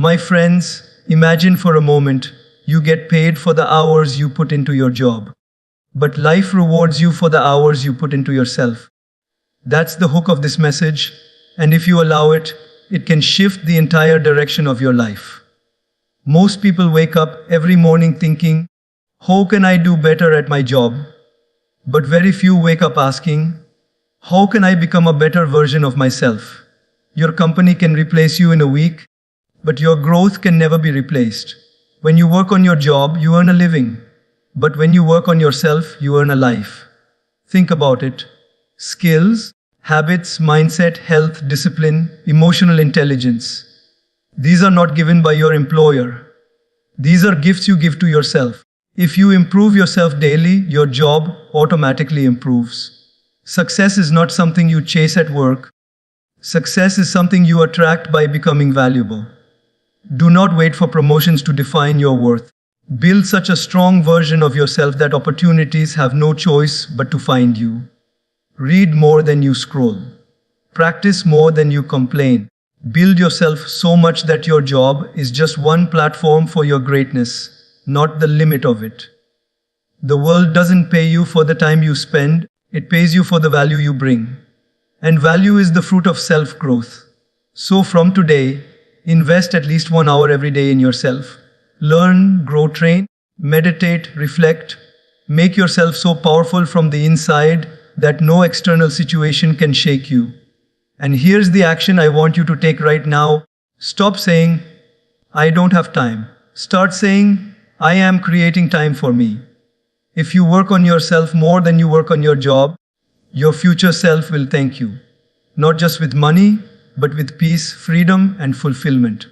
My friends, imagine for a moment you get paid for the hours you put into your job. But life rewards you for the hours you put into yourself. That's the hook of this message, and if you allow it, it can shift the entire direction of your life. Most people wake up every morning thinking, how can I do better at my job? But very few wake up asking, how can I become a better version of myself? Your company can replace you in a week, but your growth can never be replaced. When you work on your job, you earn a living. But when you work on yourself, you earn a life. Think about it. Skills, habits, mindset, health, discipline, emotional intelligence. These are not given by your employer. These are gifts you give to yourself. If you improve yourself daily, your job automatically improves. Success is not something you chase at work. Success is something you attract by becoming valuable. Do not wait for promotions to define your worth. Build such a strong version of yourself that opportunities have no choice but to find you. Read more than you scroll. Practice more than you complain. Build yourself so much that your job is just one platform for your greatness, not the limit of it. The world doesn't pay you for the time you spend, it pays you for the value you bring. And value is the fruit of self-growth. So from today, invest at least 1 hour every day in yourself. Learn, grow, train, meditate, reflect. Make yourself so powerful from the inside that no external situation can shake you. And here's the action I want you to take right now. Stop saying, I don't have time. Start saying, I am creating time for me. If you work on yourself more than you work on your job, your future self will thank you. Not just with money, but with peace, freedom, and fulfillment.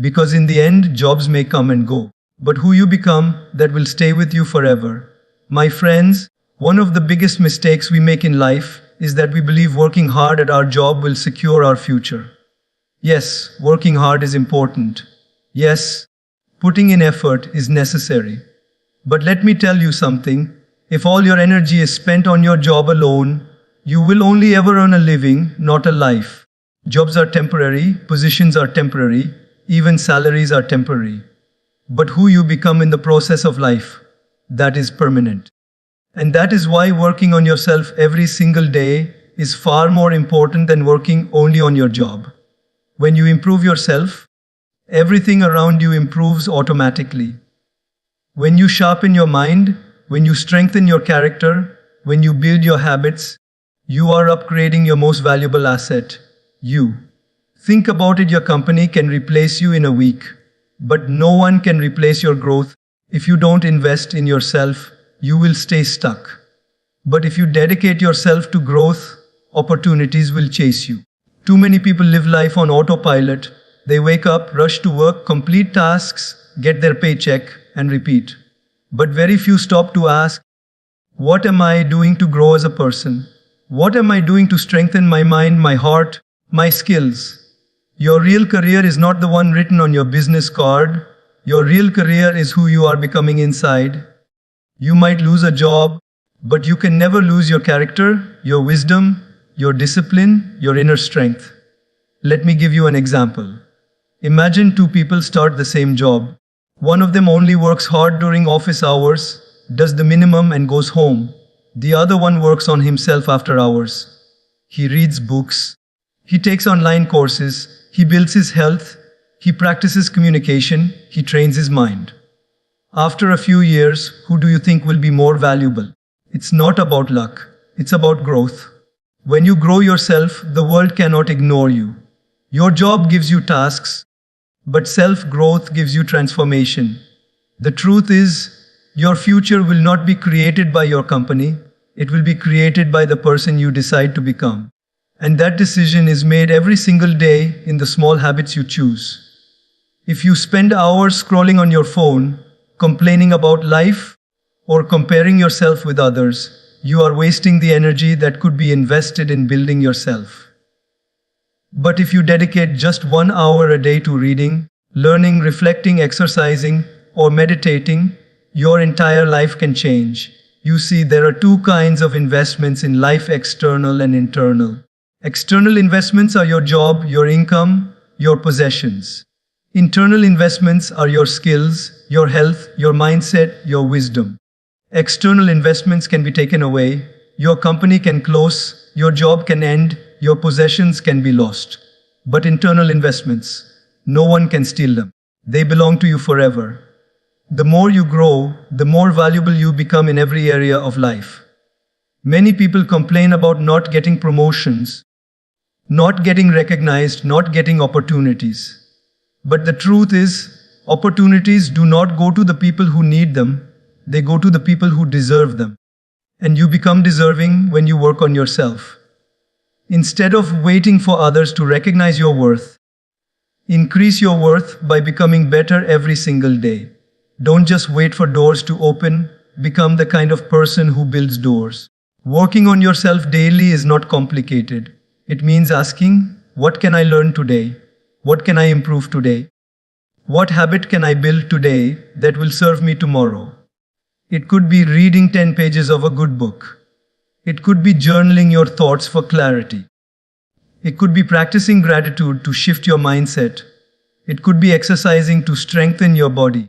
Because in the end, jobs may come and go. But who you become, that will stay with you forever. My friends, one of the biggest mistakes we make in life is that we believe working hard at our job will secure our future. Yes, working hard is important. Yes, putting in effort is necessary. But let me tell you something, if all your energy is spent on your job alone, you will only ever earn a living, not a life. Jobs are temporary, positions are temporary, even salaries are temporary. But who you become in the process of life, that is permanent. And that is why working on yourself every single day is far more important than working only on your job. When you improve yourself, everything around you improves automatically. When you sharpen your mind, when you strengthen your character, when you build your habits, you are upgrading your most valuable asset, you. Think about it, your company can replace you in a week, but no one can replace your growth. If you don't invest in yourself, you will stay stuck. But if you dedicate yourself to growth, opportunities will chase you. Too many people live life on autopilot. They wake up, rush to work, complete tasks, get their paycheck, and repeat. But very few stop to ask, what am I doing to grow as a person? What am I doing to strengthen my mind, my heart, my skills? Your real career is not the one written on your business card. Your real career is who you are becoming inside. You might lose a job, but you can never lose your character, your wisdom, your discipline, your inner strength. Let me give you an example. Imagine two people start the same job. One of them only works hard during office hours, does the minimum and goes home. The other one works on himself after hours. He reads books. He takes online courses. He builds his health. He practices communication. He trains his mind. After a few years, who do you think will be more valuable? It's not about luck. It's about growth. When you grow yourself, the world cannot ignore you. Your job gives you tasks, but self-growth gives you transformation. The truth is, your future will not be created by your company. It will be created by the person you decide to become. And that decision is made every single day in the small habits you choose. If you spend hours scrolling on your phone, complaining about life, or comparing yourself with others, you are wasting the energy that could be invested in building yourself. But if you dedicate just 1 hour a day to reading, learning, reflecting, exercising, or meditating, your entire life can change. You see, there are two kinds of investments in life, external and internal. External investments are your job, your income, your possessions. Internal investments are your skills, your health, your mindset, your wisdom. External investments can be taken away, your company can close, your job can end, your possessions can be lost. But internal investments, no one can steal them. They belong to you forever. The more you grow, the more valuable you become in every area of life. Many people complain about not getting promotions, not getting recognized, not getting opportunities. But the truth is, opportunities do not go to the people who need them, they go to the people who deserve them. And you become deserving when you work on yourself. Instead of waiting for others to recognize your worth, increase your worth by becoming better every single day. Don't just wait for doors to open, become the kind of person who builds doors. Working on yourself daily is not complicated. It means asking, what can I learn today? What can I improve today? What habit can I build today that will serve me tomorrow? It could be reading 10 pages of a good book. It could be journaling your thoughts for clarity. It could be practicing gratitude to shift your mindset. It could be exercising to strengthen your body.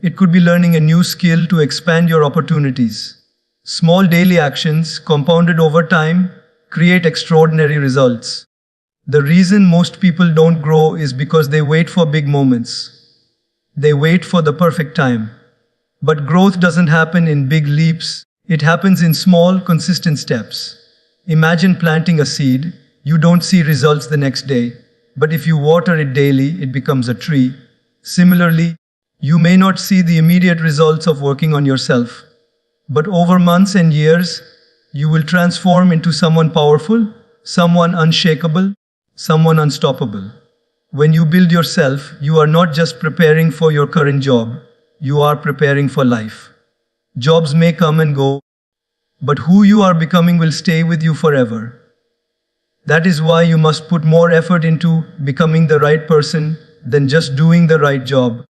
It could be learning a new skill to expand your opportunities. Small daily actions, compounded over time, create extraordinary results. The reason most people don't grow is because they wait for big moments. They wait for the perfect time. But growth doesn't happen in big leaps, it happens in small, consistent steps. Imagine planting a seed, you don't see results the next day, but if you water it daily, it becomes a tree. Similarly, you may not see the immediate results of working on yourself, but over months and years, you will transform into someone powerful, someone unshakable, someone unstoppable. When you build yourself, you are not just preparing for your current job, you are preparing for life. Jobs may come and go, but who you are becoming will stay with you forever. That is why you must put more effort into becoming the right person than just doing the right job.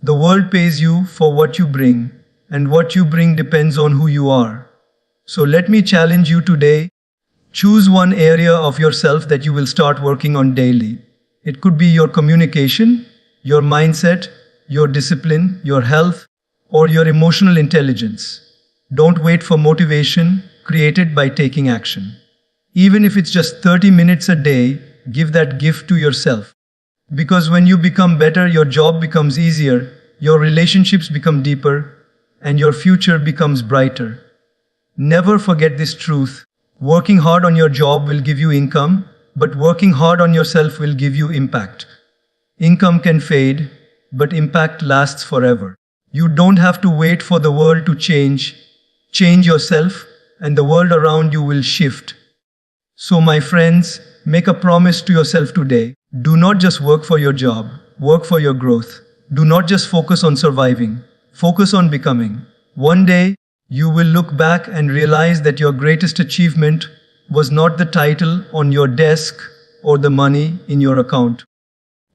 The world pays you for what you bring, and what you bring depends on who you are. So let me challenge you today. Choose one area of yourself that you will start working on daily. It could be your communication, your mindset, your discipline, your health, or your emotional intelligence. Don't wait for motivation, create it by taking action. Even if it's just 30 minutes a day, give that gift to yourself. Because when you become better, your job becomes easier, your relationships become deeper, and your future becomes brighter. Never forget this truth. Working hard on your job will give you income, but working hard on yourself will give you impact. Income can fade, but impact lasts forever. You don't have to wait for the world to change. Change yourself, and the world around you will shift. So my friends, make a promise to yourself today. Do not just work for your job, work for your growth. Do not just focus on surviving, focus on becoming. One day, you will look back and realize that your greatest achievement was not the title on your desk or the money in your account.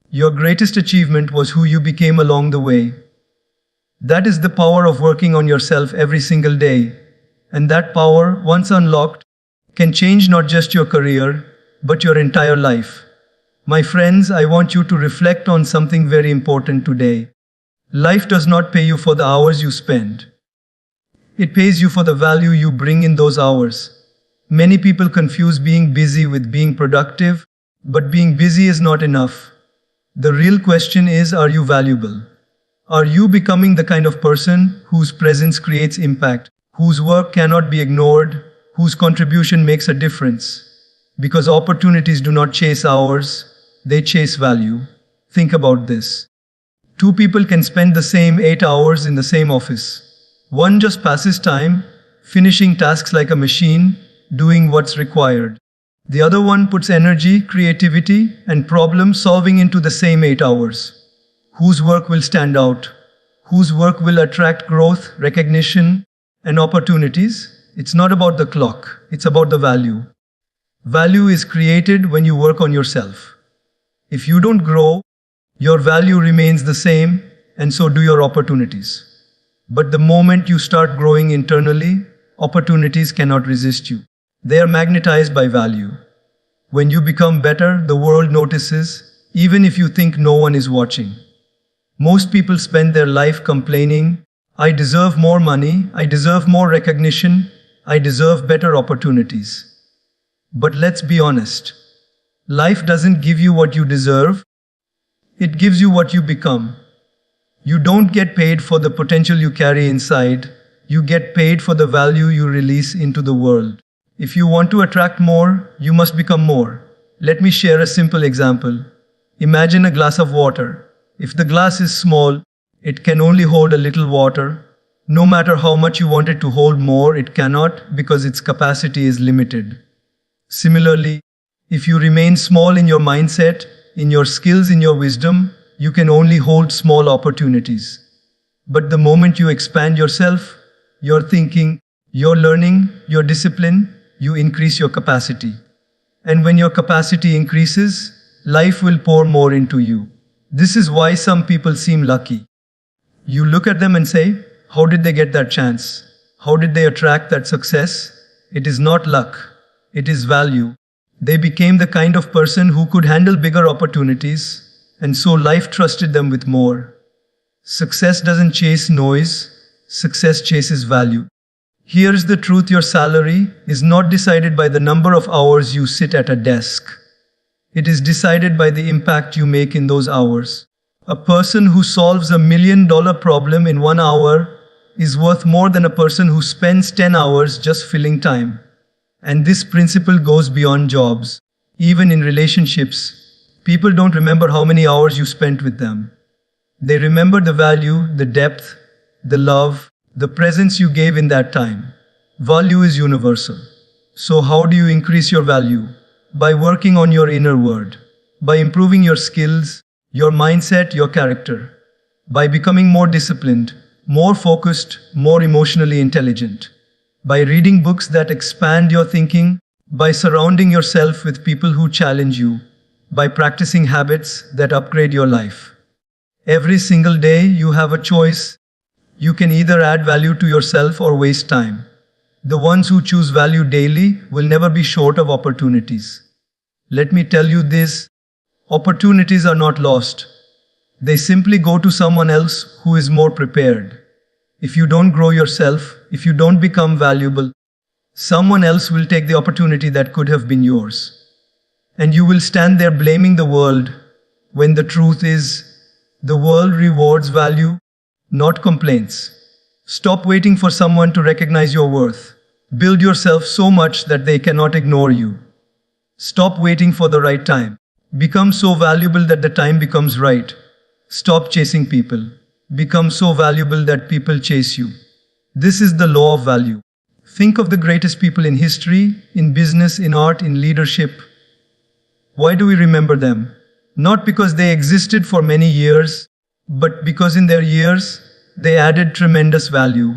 Your greatest achievement was who you became along the way. That is the power of working on yourself every single day. And that power, once unlocked, can change not just your career, but your entire life. My friends, I want you to reflect on something very important today. Life does not pay you for the hours you spend. It pays you for the value you bring in those hours. Many people confuse being busy with being productive, but being busy is not enough. The real question is, are you valuable? Are you becoming the kind of person whose presence creates impact, whose work cannot be ignored, whose contribution makes a difference? Because opportunities do not chase hours, they chase value. Think about this. Two people can spend the same 8 hours in the same office. One just passes time, finishing tasks like a machine, doing what's required. The other one puts energy, creativity, and problem solving into the same 8 hours. Whose work will stand out? Whose work will attract growth, recognition, and opportunities? It's not about the clock, it's about the value. Value is created when you work on yourself. If you don't grow, your value remains the same, and so do your opportunities. But the moment you start growing internally, opportunities cannot resist you. They are magnetized by value. When you become better, the world notices, even if you think no one is watching. Most people spend their life complaining, I deserve more money, I deserve more recognition, I deserve better opportunities. But let's be honest. Life doesn't give you what you deserve, it gives you what you become. You don't get paid for the potential you carry inside, you get paid for the value you release into the world. If you want to attract more, you must become more. Let me share a simple example. Imagine a glass of water. If the glass is small, it can only hold a little water. No matter how much you want it to hold more, it cannot because its capacity is limited. Similarly, if you remain small in your mindset, in your skills, in your wisdom, you can only hold small opportunities. But the moment you expand yourself, your thinking, your learning, your discipline, you increase your capacity. And when your capacity increases, life will pour more into you. This is why some people seem lucky. You look at them and say, how did they get that chance? How did they attract that success? It is not luck. It is value. They became the kind of person who could handle bigger opportunities, and so life trusted them with more. Success doesn't chase noise, success chases value. Here's the truth: your salary is not decided by the number of hours you sit at a desk. It is decided by the impact you make in those hours. A person who solves $1 million problem in 1 hour is worth more than a person who spends 10 hours just filling time. And this principle goes beyond jobs. Even in relationships, people don't remember how many hours you spent with them. They remember the value, the depth, the love, the presence you gave in that time. Value is universal. So how do you increase your value? By working on your inner world. By improving your skills, your mindset, your character. By becoming more disciplined, more focused, more emotionally intelligent. By reading books that expand your thinking, by surrounding yourself with people who challenge you, by practicing habits that upgrade your life. Every single day you have a choice. You can either add value to yourself or waste time. The ones who choose value daily will never be short of opportunities. Let me tell you this, opportunities are not lost. They simply go to someone else who is more prepared. If you don't grow yourself, if you don't become valuable, someone else will take the opportunity that could have been yours. And you will stand there blaming the world, when the truth is, the world rewards value, not complaints. Stop waiting for someone to recognize your worth. Build yourself so much that they cannot ignore you. Stop waiting for the right time. Become so valuable that the time becomes right. Stop chasing people. Become so valuable that people chase you. This is the law of value. Think of the greatest people in history, in business, in art, in leadership. Why do we remember them? Not because they existed for many years, but because in their years, they added tremendous value.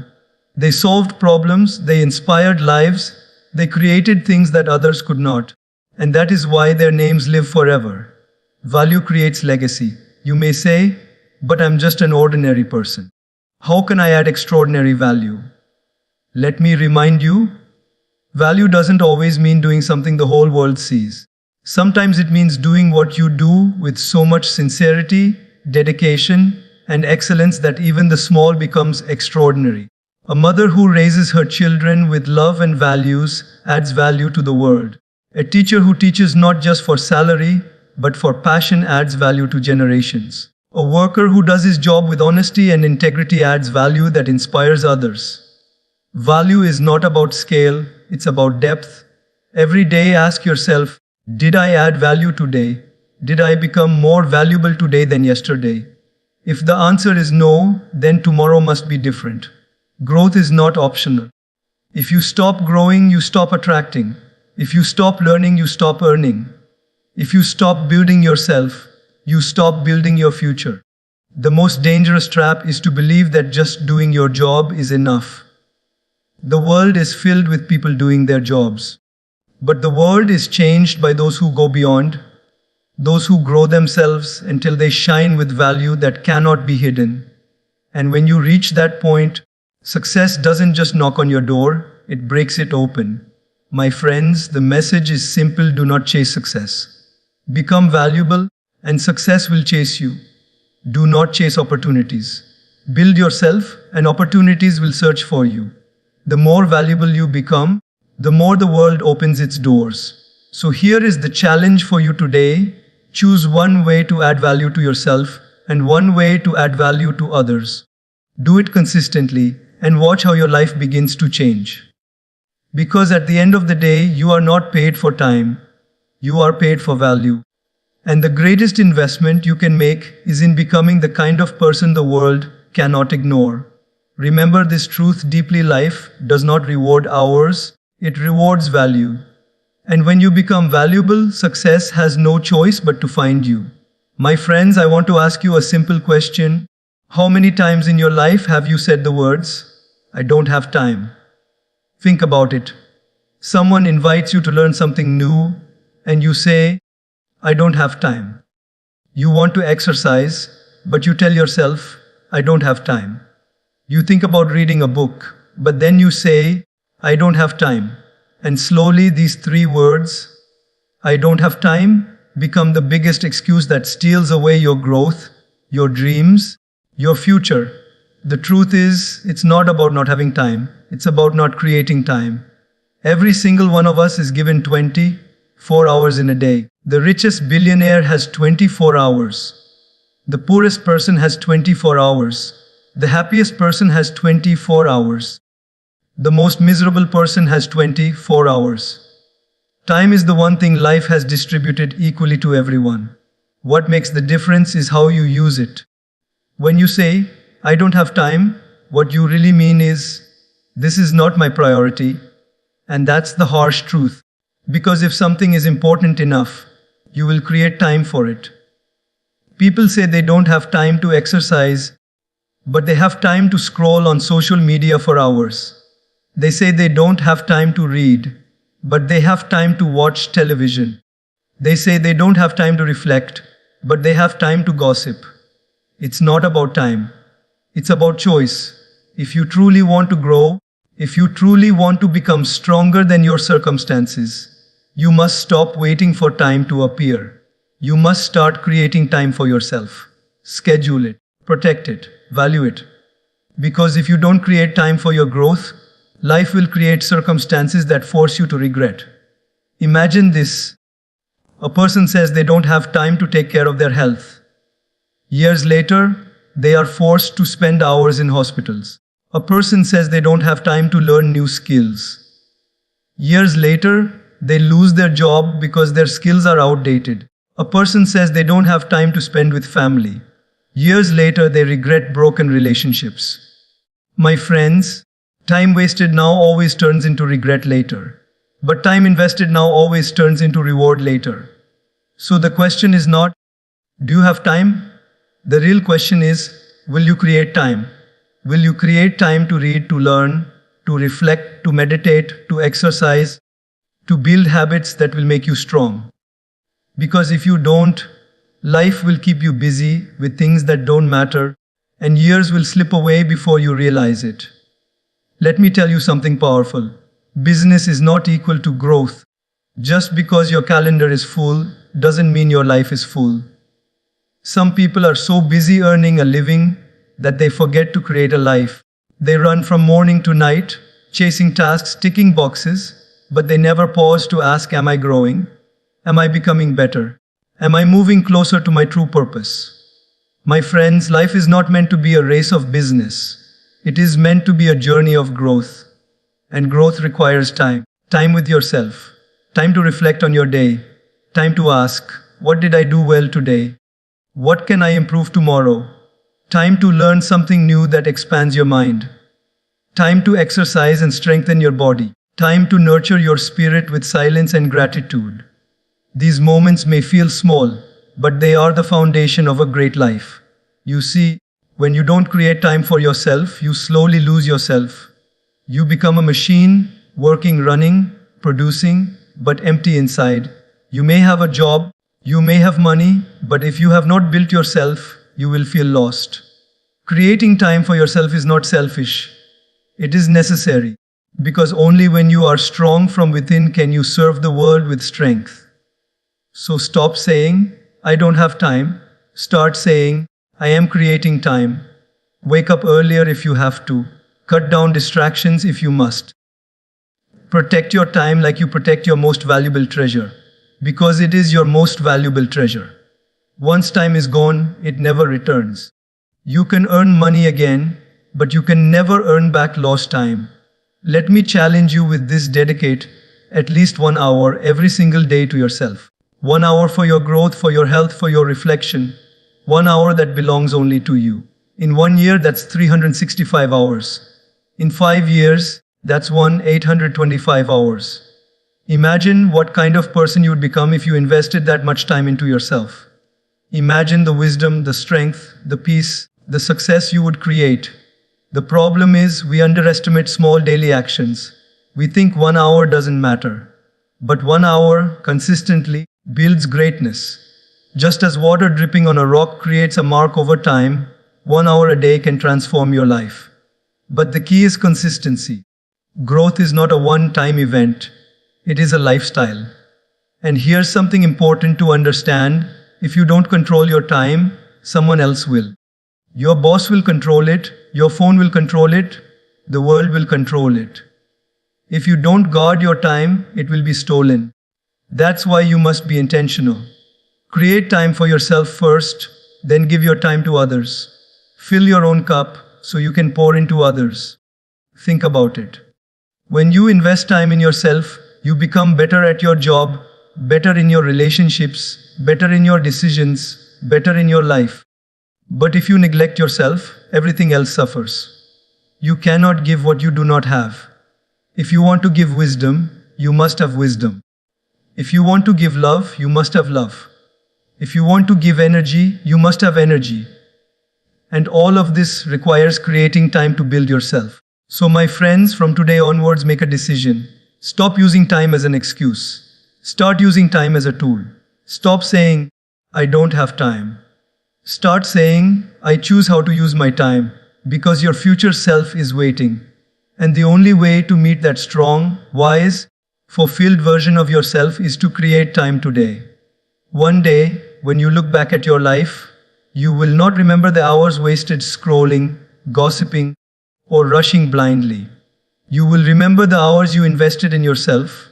They solved problems, they inspired lives, they created things that others could not. And that is why their names live forever. Value creates legacy. You may say, but I'm just an ordinary person. How can I add extraordinary value? Let me remind you, value doesn't always mean doing something the whole world sees. Sometimes it means doing what you do with so much sincerity, dedication, and excellence that even the small becomes extraordinary. A mother who raises her children with love and values adds value to the world. A teacher who teaches not just for salary, but for passion adds value to generations. A worker who does his job with honesty and integrity adds value that inspires others. Value is not about scale, it's about depth. Every day ask yourself, did I add value today? Did I become more valuable today than yesterday? If the answer is no, then tomorrow must be different. Growth is not optional. If you stop growing, you stop attracting. If you stop learning, you stop earning. If you stop building yourself, you stop building your future. The most dangerous trap is to believe that just doing your job is enough. The world is filled with people doing their jobs. But the world is changed by those who go beyond, those who grow themselves until they shine with value that cannot be hidden. And when you reach that point, success doesn't just knock on your door, it breaks it open. My friends, the message is simple: do not chase success. Become valuable, and success will chase you. Do not chase opportunities. Build yourself, and opportunities will search for you. The more valuable you become, the more the world opens its doors. So here is the challenge for you today. Choose one way to add value to yourself and one way to add value to others. Do it consistently and watch how your life begins to change. Because at the end of the day, you are not paid for time, you are paid for value. And the greatest investment you can make is in becoming the kind of person the world cannot ignore. Remember this truth deeply: life does not reward hours, it rewards value. And when you become valuable, success has no choice but to find you. My friends, I want to ask you a simple question. How many times in your life have you said the words, "I don't have time"? Think about it. Someone invites you to learn something new, and you say, "I don't have time." You want to exercise, but you tell yourself, "I don't have time." You think about reading a book, but then you say, "I don't have time." And slowly these three words, "I don't have time," become the biggest excuse that steals away your growth, your dreams, your future. The truth is, it's not about not having time, it's about not creating time. Every single one of us is given 24 hours in a day. The richest billionaire has 24 hours. The poorest person has 24 hours. The happiest person has 24 hours. The most miserable person has 24 hours. Time is the one thing life has distributed equally to everyone. What makes the difference is how you use it. When you say, "I don't have time," what you really mean is, "This is not my priority." And that's the harsh truth. Because if something is important enough, you will create time for it. People say they don't have time to exercise, but they have time to scroll on social media for hours. They say they don't have time to read, but they have time to watch television. They say they don't have time to reflect, but they have time to gossip. It's not about time. It's about choice. If you truly want to grow, if you truly want to become stronger than your circumstances, you must stop waiting for time to appear. You must start creating time for yourself. Schedule it, protect it, value it. Because if you don't create time for your growth, life will create circumstances that force you to regret. Imagine this. A person says they don't have time to take care of their health. Years later, they are forced to spend hours in hospitals. A person says they don't have time to learn new skills. Years later, they lose their job because their skills are outdated. A person says they don't have time to spend with family. Years later, they regret broken relationships. My friends, time wasted now always turns into regret later. But time invested now always turns into reward later. So the question is not, do you have time? The real question is, will you create time? Will you create time to read, to learn, to reflect, to meditate, to exercise, to build habits that will make you strong? Because if you don't, life will keep you busy with things that don't matter, and years will slip away before you realize it. Let me tell you something powerful. Business is not equal to growth. Just because your calendar is full doesn't mean your life is full. Some people are so busy earning a living that they forget to create a life. They run from morning to night, chasing tasks, ticking boxes, but they never pause to ask, am I growing? Am I becoming better? Am I moving closer to my true purpose? My friends, life is not meant to be a race of business. It is meant to be a journey of growth. And growth requires time. Time with yourself. Time to reflect on your day. Time to ask, what did I do well today? What can I improve tomorrow? Time to learn something new that expands your mind. Time to exercise and strengthen your body. Time to nurture your spirit with silence and gratitude. These moments may feel small, but they are the foundation of a great life. You see, when you don't create time for yourself, you slowly lose yourself. You become a machine, working, running, producing, but empty inside. You may have a job, you may have money, but if you have not built yourself, you will feel lost. Creating time for yourself is not selfish. It is necessary, because only when you are strong from within can you serve the world with strength. So stop saying, I don't have time. Start saying, I am creating time. Wake up earlier if you have to. Cut down distractions if you must. Protect your time like you protect your most valuable treasure. Because it is your most valuable treasure. Once time is gone, it never returns. You can earn money again, but you can never earn back lost time. Let me challenge you with this: dedicate at least 1 hour every single day to yourself. 1 hour for your growth, for your health, for your reflection. 1 hour that belongs only to you. In 1 year, that's 365 hours. In 5 years, that's 825 hours. Imagine what kind of person you would become if you invested that much time into yourself. Imagine the wisdom, the strength, the peace, the success you would create. The problem is we underestimate small daily actions. We think 1 hour doesn't matter. But 1 hour, consistently, builds greatness. Just as water dripping on a rock creates a mark over time, 1 hour a day can transform your life. But the key is consistency. Growth is not a one-time event. It is a lifestyle. And here's something important to understand. If you don't control your time, someone else will. Your boss will control it, your phone will control it, the world will control it. If you don't guard your time, it will be stolen. That's why you must be intentional. Create time for yourself first, then give your time to others. Fill your own cup so you can pour into others. Think about it. When you invest time in yourself, you become better at your job, better in your relationships, better in your decisions, better in your life. But if you neglect yourself, everything else suffers. You cannot give what you do not have. If you want to give wisdom, you must have wisdom. If you want to give love, you must have love. If you want to give energy, you must have energy. And all of this requires creating time to build yourself. So my friends, from today onwards, make a decision. Stop using time as an excuse. Start using time as a tool. Stop saying, I don't have time. Start saying, I choose how to use my time, because your future self is waiting. And the only way to meet that strong, wise, fulfilled version of yourself is to create time today. One day, when you look back at your life, you will not remember the hours wasted scrolling, gossiping, or rushing blindly. You will remember the hours you invested in yourself,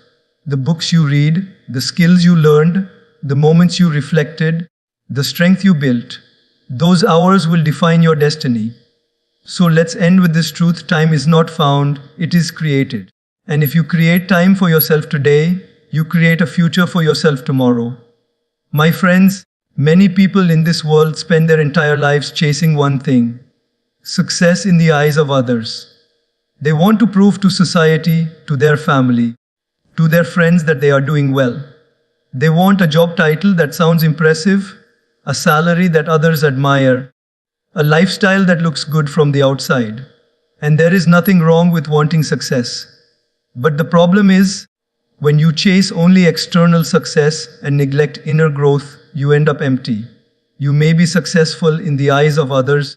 the books you read, the skills you learned, the moments you reflected, the strength you built. Those hours will define your destiny. So let's end with this truth: time is not found, it is created. And if you create time for yourself today, you create a future for yourself tomorrow. My friends, many people in this world spend their entire lives chasing one thing: success in the eyes of others. They want to prove to society, to their family, to their friends that they are doing well. They want a job title that sounds impressive, a salary that others admire, a lifestyle that looks good from the outside. And there is nothing wrong with wanting success. But the problem is, when you chase only external success and neglect inner growth, you end up empty. You may be successful in the eyes of others,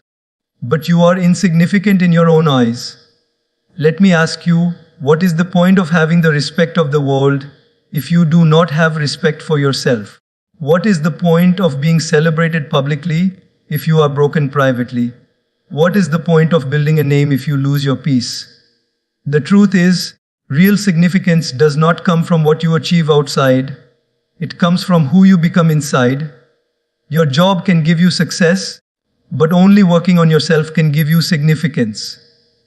but you are insignificant in your own eyes. Let me ask you, what is the point of having the respect of the world if you do not have respect for yourself? What is the point of being celebrated publicly if you are broken privately? What is the point of building a name if you lose your peace? The truth is, real significance does not come from what you achieve outside. It comes from who you become inside. Your job can give you success, but only working on yourself can give you significance.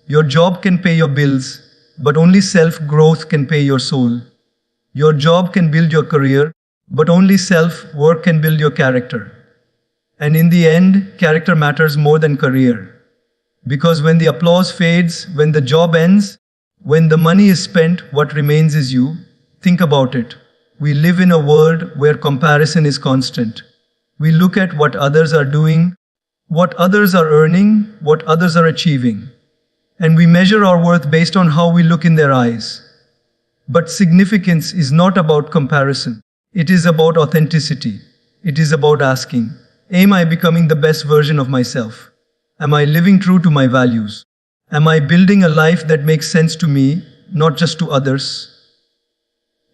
Your job can pay your bills, but only self-growth can pay your soul. Your job can build your career, but only self-work can build your character. And in the end, character matters more than career. Because when the applause fades, when the job ends, when the money is spent, what remains is you. Think about it. We live in a world where comparison is constant. We look at what others are doing, what others are earning, what others are achieving. And we measure our worth based on how we look in their eyes. But significance is not about comparison. It is about authenticity. It is about asking, am I becoming the best version of myself? Am I living true to my values? Am I building a life that makes sense to me, not just to others?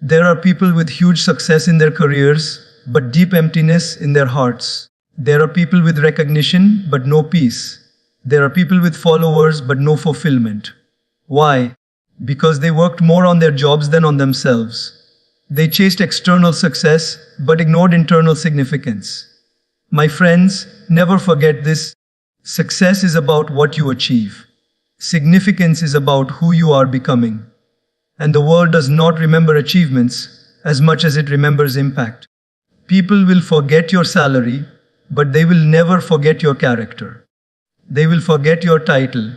There are people with huge success in their careers, but deep emptiness in their hearts. There are people with recognition but no peace. There are people with followers but no fulfillment. Why? Because they worked more on their jobs than on themselves. They chased external success but ignored internal significance. My friends, never forget this. Success is about what you achieve. Significance is about who you are becoming. And the world does not remember achievements as much as it remembers impact. People will forget your salary, but they will never forget your character. They will forget your title,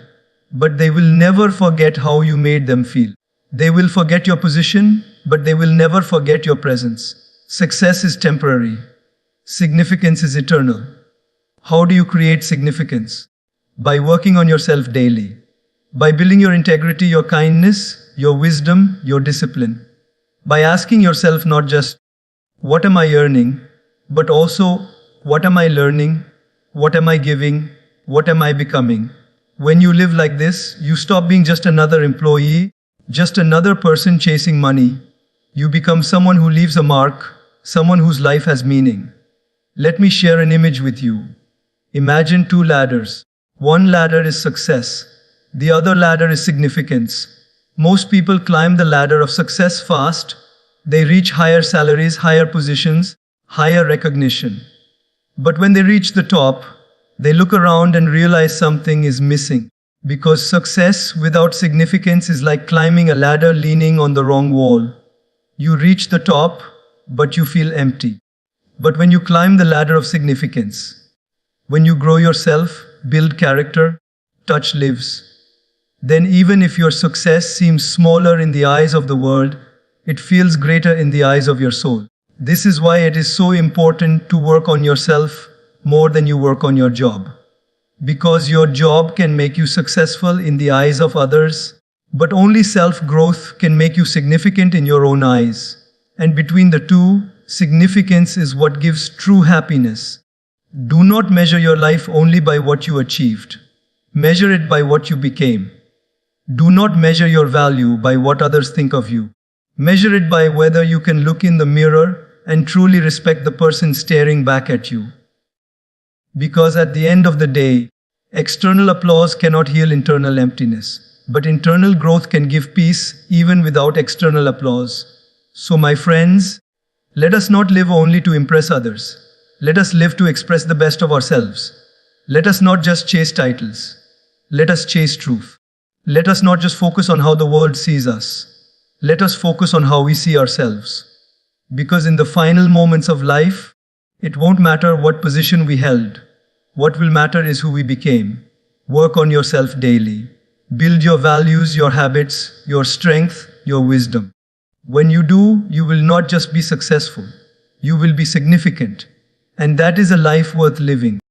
but they will never forget how you made them feel. They will forget your position, but they will never forget your presence. Success is temporary. Significance is eternal. How do you create significance? By working on yourself daily. By building your integrity, your kindness, your wisdom, your discipline. By asking yourself not just, what am I earning? But also, what am I learning? What am I giving? What am I becoming? When you live like this, you stop being just another employee, just another person chasing money. You become someone who leaves a mark, someone whose life has meaning. Let me share an image with you. Imagine two ladders. One ladder is success. The other ladder is significance. Most people climb the ladder of success fast. They reach higher salaries, higher positions, higher recognition. But when they reach the top, they look around and realize something is missing. Because success without significance is like climbing a ladder leaning on the wrong wall. You reach the top, but you feel empty. But when you climb the ladder of significance, when you grow yourself, build character, touch lives, then even if your success seems smaller in the eyes of the world, it feels greater in the eyes of your soul. This is why it is so important to work on yourself more than you work on your job. Because your job can make you successful in the eyes of others, but only self-growth can make you significant in your own eyes. And between the two, significance is what gives true happiness. Do not measure your life only by what you achieved. Measure it by what you became. Do not measure your value by what others think of you. Measure it by whether you can look in the mirror and truly respect the person staring back at you. Because at the end of the day, external applause cannot heal internal emptiness, but internal growth can give peace even without external applause. So my friends, let us not live only to impress others. Let us live to express the best of ourselves. Let us not just chase titles. Let us chase truth. Let us not just focus on how the world sees us. Let us focus on how we see ourselves. Because in the final moments of life, it won't matter what position we held. What will matter is who we became. Work on yourself daily. Build your values, your habits, your strength, your wisdom. When you do, you will not just be successful. You will be significant. And that is a life worth living.